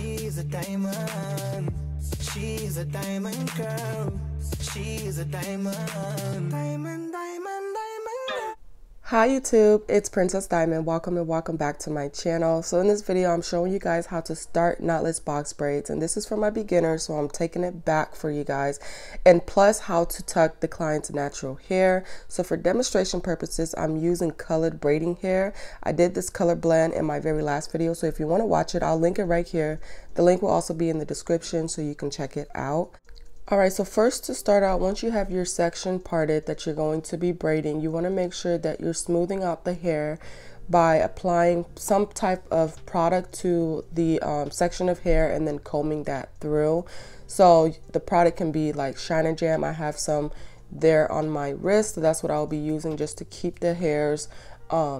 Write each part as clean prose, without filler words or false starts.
She's a diamond. She's a diamond girl. She's a diamond. Diamond, diamond, diamond. Hi YouTube, it's Princess Diamond. Welcome and welcome back to my channel. So in this video, I'm showing you guys how to start knotless box braids, and this is for my beginners, so I'm taking it back for you guys, and plus how to tuck the client's natural hair. So for demonstration purposes, I'm using colored braiding hair. I did this color blend in my very last video, so if you want to watch it, I'll link it right here. The link will also be in the description so you can check it out. Alright, so first to start out, once you have your section parted that you're going to be braiding, you want to make sure that you're smoothing out the hair by applying some type of product to the section of hair and then combing that through. So the product can be like Shine Jam. I have some there on my wrist, so that's what I'll be using just to keep the hairs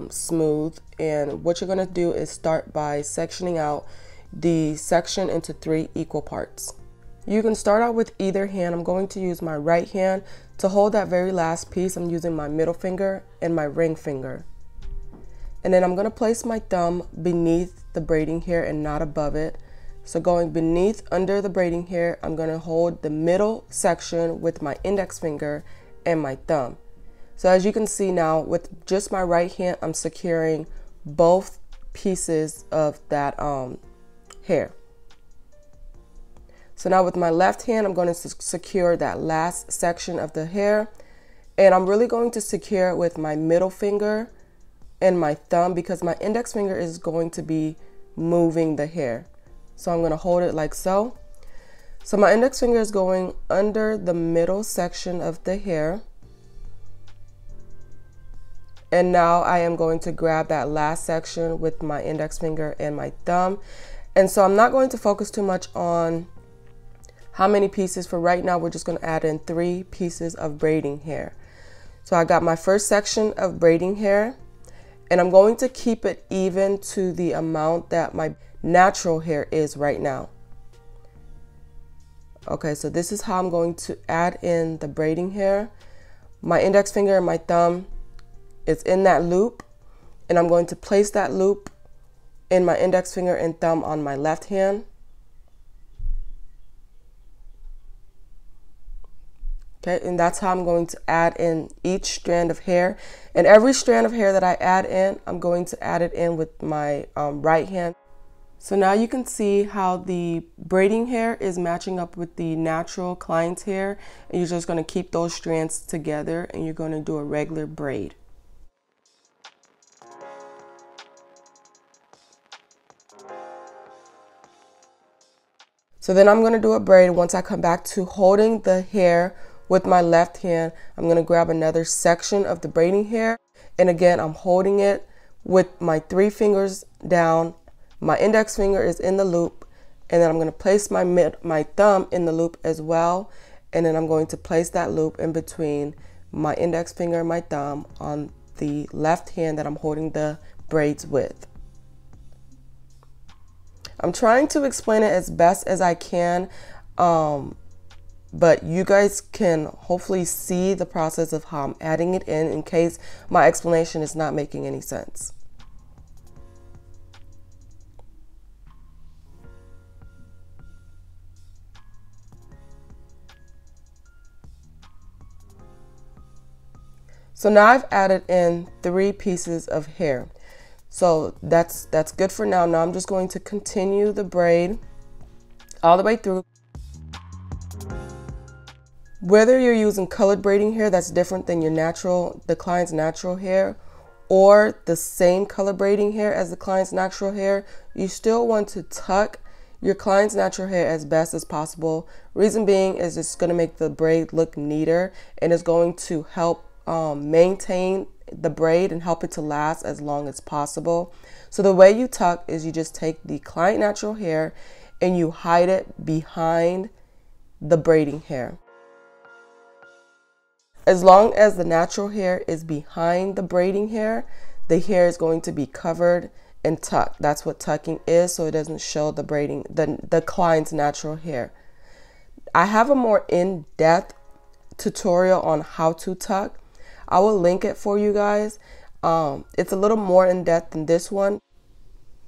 smooth. And what you're going to do is start by sectioning out the section into 3 equal parts. You can start out with either hand. I'm going to use my right hand to hold that very last piece. I'm using my middle finger and my ring finger. And then I'm going to place my thumb beneath the braiding hair and not above it. So going beneath under the braiding hair, I'm going to hold the middle section with my index finger and my thumb. So as you can see now, with just my right hand, I'm securing both pieces of that hair. So now with my left hand, I'm going to secure that last section of the hair, and I'm really going to secure it with my middle finger and my thumb because my index finger is going to be moving the hair. So I'm going to hold it like so. So my index finger is going under the middle section of the hair. And now I am going to grab that last section with my index finger and my thumb. And so I'm not going to focus too much on how many pieces. For right now, we're just going to add in 3 pieces of braiding hair. So I got my first section of braiding hair, and I'm going to keep it even to the amount that my natural hair is right now. Okay, so this is how I'm going to add in the braiding hair. My index finger and my thumb is in that loop, and I'm going to place that loop in my index finger and thumb on my left hand. Okay, and that's how I'm going to add in each strand of hair. And every strand of hair that I add in, I'm going to add it in with my right hand. So now you can see how the braiding hair is matching up with the natural client's hair. And you're just going to keep those strands together and you're going to do a regular braid. So then I'm going to do a braid. Once I come back to holding the hair with my left hand, I'm going to grab another section of the braiding hair. And again, I'm holding it with my 3 fingers down. My index finger is in the loop. And then I'm going to place my thumb in the loop as well. And then I'm going to place that loop in between my index finger and my thumb on the left hand that I'm holding the braids with. I'm trying to explain it as best as I can. But you guys can hopefully see the process of how I'm adding it in case my explanation is not making any sense. So now I've added in 3 pieces of hair. So that's good for now. Now I'm just going to continue the braid all the way through. Whether you're using colored braiding hair that's different than the client's natural hair, or the same color braiding hair as the client's natural hair, you still want to tuck your client's natural hair as best as possible. Reason being is it's going to make the braid look neater, and it's going to help maintain the braid and help it to last as long as possible. So the way you tuck is you just take the client natural hair and you hide it behind the braiding hair. As long as the natural hair is behind the braiding hair, the hair is going to be covered and tucked. That's what tucking is, so it doesn't show the client's natural hair. I have a more in-depth tutorial on how to tuck. I will link it for you guys. It's a little more in-depth than this one.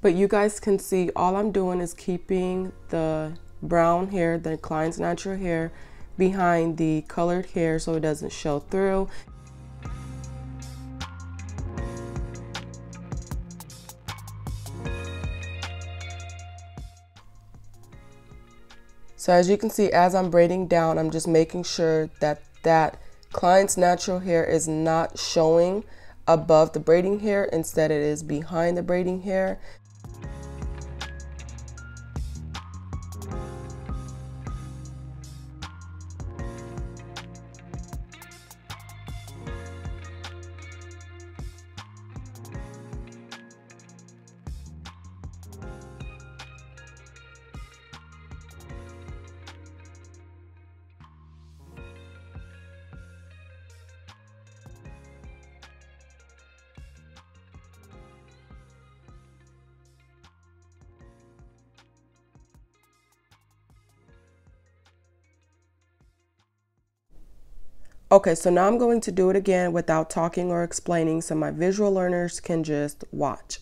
But you guys can see all I'm doing is keeping the brown hair, the client's natural hair, behind the colored hair so it doesn't show through. So as you can see, as I'm braiding down, I'm just making sure that that client's natural hair is not showing above the braiding hair. Instead, it is behind the braiding hair. Okay, so now I'm going to do it again without talking or explaining so my visual learners can just watch.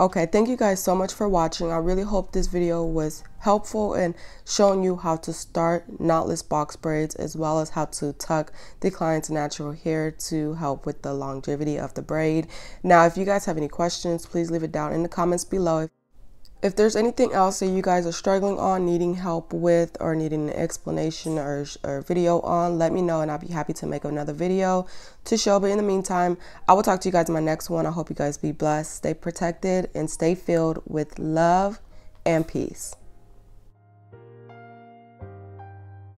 Okay, thank you guys so much for watching. I really hope this video was helpful in showing you how to start knotless box braids as well as how to tuck the client's natural hair to help with the longevity of the braid. Now, if you guys have any questions, please leave it down in the comments below. If there's anything else that you guys are struggling on, needing help with, or needing an explanation or video on, let me know and I'll be happy to make another video to show. But in the meantime, I will talk to you guys in my next one. I hope you guys be blessed, stay protected, and stay filled with love and peace.